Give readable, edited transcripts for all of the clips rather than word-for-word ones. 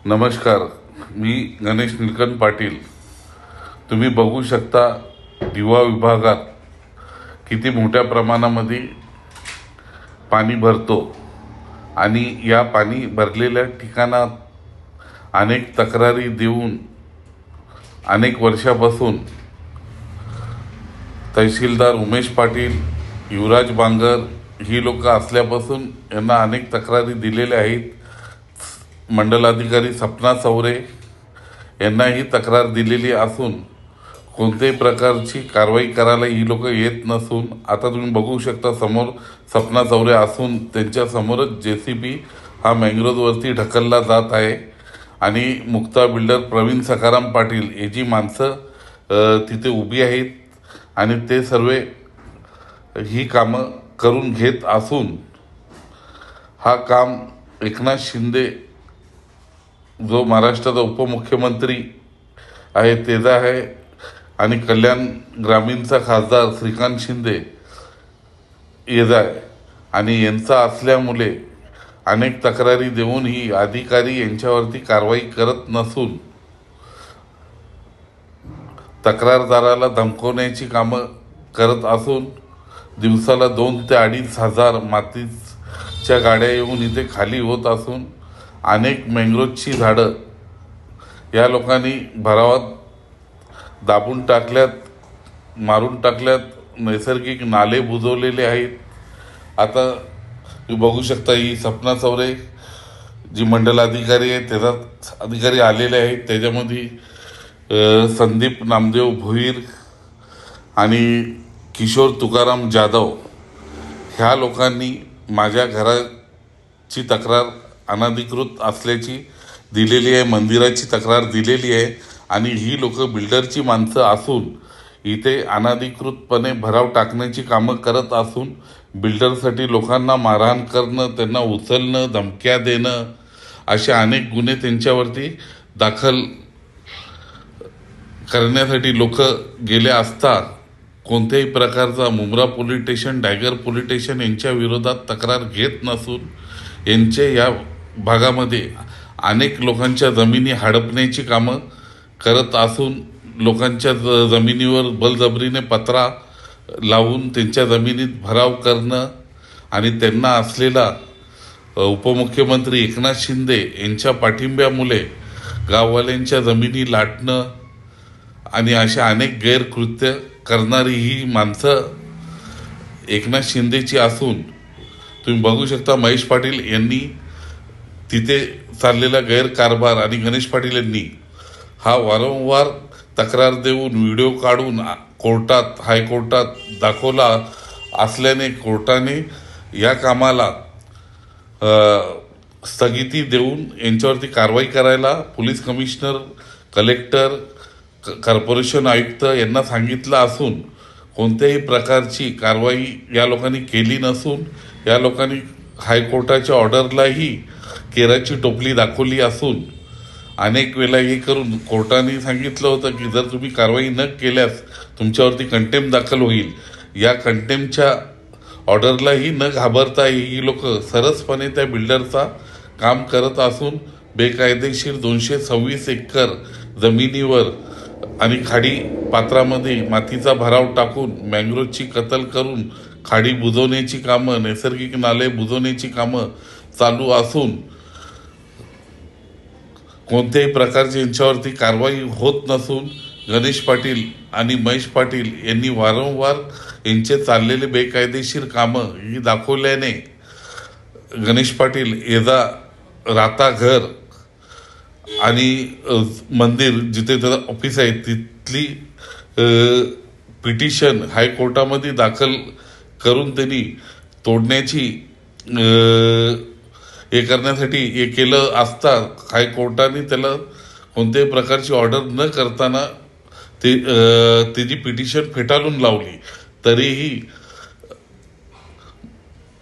नमस्कार. मी गणेश निलकंठ पाटील. तुम्ही बघू शकता दिवा विभागात किती मोठ्या प्रमाणामध्ये पाणी भरतो आणि या पाणी भरलेल्या ठिकाणात अनेक तक्रारी देऊन अनेक वर्षापासून तहसीलदार उमेश पाटील, युवराज बांगर ही लोक असल्यापासून यांना अनेक तक्रारी दिलेल्या आहेत. मंडलाधिकारी सपना चौरे यांना ही तक्रार दिलेली असून कोणत्याही प्रकारची कारवाई करायला ही लोक येत नसून आता तुम्ही बघू शकता समोर सपना चौरे असून त्यांच्या समोरच JCB हा मँग्रोजवरती ढकलला जात आहे आणि मुक्ता बिल्डर प्रवीण सखाराम पाटील हे जी माणसं तिथे उभी आहेत आणि ते सर्व ही कामं करून घेत असून हा काम एकनाथ शिंदे जो महाराष्ट्राचा उपमुख्यमंत्री आहे त्याचा आहे आणि कल्याण ग्रामीणचा खासदार श्रीकांत शिंदे याचा आहे आणि यांचा असल्यामुळे अनेक तक्रारी देऊनही अधिकारी यांच्यावरती कारवाई करत नसून तक्रारदाराला धमकवण्याची कामं करत असून दिवसाला 2 ते 2.5 हजार मातीच्या गाड्या येऊन इथे खाली होत असून अनेक मँग्रोजची झाडं या लोकांनी भरावात दाबून टाकल्यात, मारून टाकल्यात. नैसर्गिक नाले बुजवलेले आहेत. आता तुम्ही बघू शकता ही सपना चौरे जी मंडल अधिकारी आहे त्याचा अधिकारी आलेले आहेत. त्याच्यामध्ये संदीप नामदेव भोईर आणि किशोर तुकाराम जाधव ह्या लोकांनी माझ्या घराची तक्रार अनधिकृत असल्याची दिलेली आहे, मंदिराची तक्रार दिलेली आहे आणि ही लोक बिल्डरची माणसं असून इथे अनधिकृतपणे भराव टाकण्याची कामं करत असून बिल्डरसाठी लोकांना मारहाण करणं, त्यांना उचलणं, धमक्या देणं असे अनेक गुन्हे त्यांच्यावरती दाखल करण्यासाठी लोक गेले असता कोणत्याही प्रकारचा Mumbra police station, डायगर police station यांच्या विरोधात तक्रार घेत नसून यांचे या भागामध्ये अनेक लोकांच्या जमिनी हडपण्याची कामं करत असून लोकांच्या जमिनीवर बळजबरीने पत्रा लावून त्यांच्या जमिनीत भराव करणं आणि त्यांना असलेला उपमुख्यमंत्री एकनाथ शिंदे यांच्या पाठिंब्यामुळे गाववाल्यांच्या जमिनी लाटणं आणि अशा अनेक गैरकृत्य करणारी ही माणसं एकनाथ शिंदेची असून तुम्ही बघू शकता महेश पाटील यांनी तिथे चाललेला गैरकारभार आणि गणेश पाटील यांनी हा वारंवार तक्रार देऊन व्हिडिओ काढून कोर्टात, हायकोर्टात दाखवला असल्याने कोर्टाने या कामाला स्थगिती देऊन यांच्यावरती कारवाई करायला पोलीस कमिशनर, कलेक्टर, कॉर्पोरेशन आयुक्त यांना सांगितलं असून कोणत्याही प्रकारची कारवाई या लोकांनी केली नसून या लोकांनी हायकोर्टाच्या ऑर्डरलाही केराची टोपली दाखवली असून अनेक वेळा हे करून कोर्टाने सांगितलं होतं की जर तुम्ही कारवाई न केल्यास तुमच्यावरती कंटेम्प्ट दाखल होईल. या कंटेम्प्टच्या ऑर्डरलाही न घाबरता ही लोक सरसपणे त्या बिल्डरचा काम करत असून बेकायदेशीर 226 एकर जमिनीवर आणि खाडी पात्रामध्ये मातीचा भराव टाकून मँग्रोजची कत्तल करून खाडी बुजवण्याची कामं, नैसर्गिक नाले बुजवण्याची कामं चालू असून कोणत्याही प्रकारची यांच्यावरती कारवाई होत नसून गणेश पाटील आणि महेश पाटील यांनी वारंवार यांचे चाललेले बेकायदेशीर कामं ही दाखवल्याने गणेश पाटील याचा राहता घर आणि मंदिर जिथे त्याचं ऑफिस आहे तिथली पिटिशन हायकोर्टामध्ये दाखल करून त्यांनी तोडण्याची हे करण्यासाठी हे केलं असता हायकोर्टाने त्याला कोणत्याही प्रकारची ऑर्डर न करताना त्याची पिटिशन फेटाळून लावली. तरीही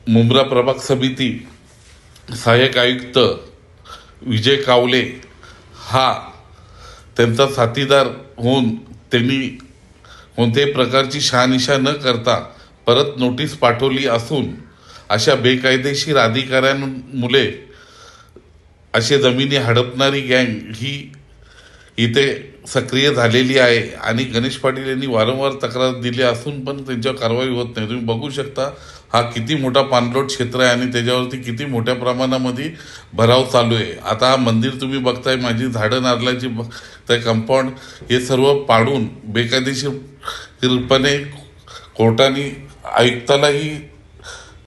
मुंब्रा प्रभाग समिती सहाय्यक आयुक्त विजय कावले हा त्यांचा साथीदार होऊन त्यांनी कोणत्याही प्रकारची शहानिशा न करता परत नोटीस पाठवली असून अशा बेकायदेशीर अधिकाऱ्यांमुळे असे जमिनी हडपणारी गँग ही इथे सक्रिय झालेली आहे आणि गणेश पाटील यांनी वारंवार तक्रार दिली असून पण त्यांच्यावर कारवाई होत नाही. तुम्ही बघू शकता हा किती मोठा पाणलोट क्षेत्र आहे आणि त्याच्यावरती किती मोठ्या प्रमाणामध्ये भराव चालू आहे. आता हा मंदिर तुम्ही बघताय, माझी झाडं नारळाची त्या कंपाऊंड हे सर्व पाडून बेकायदेशीरपणे कोर्टाने आयुक्तालाही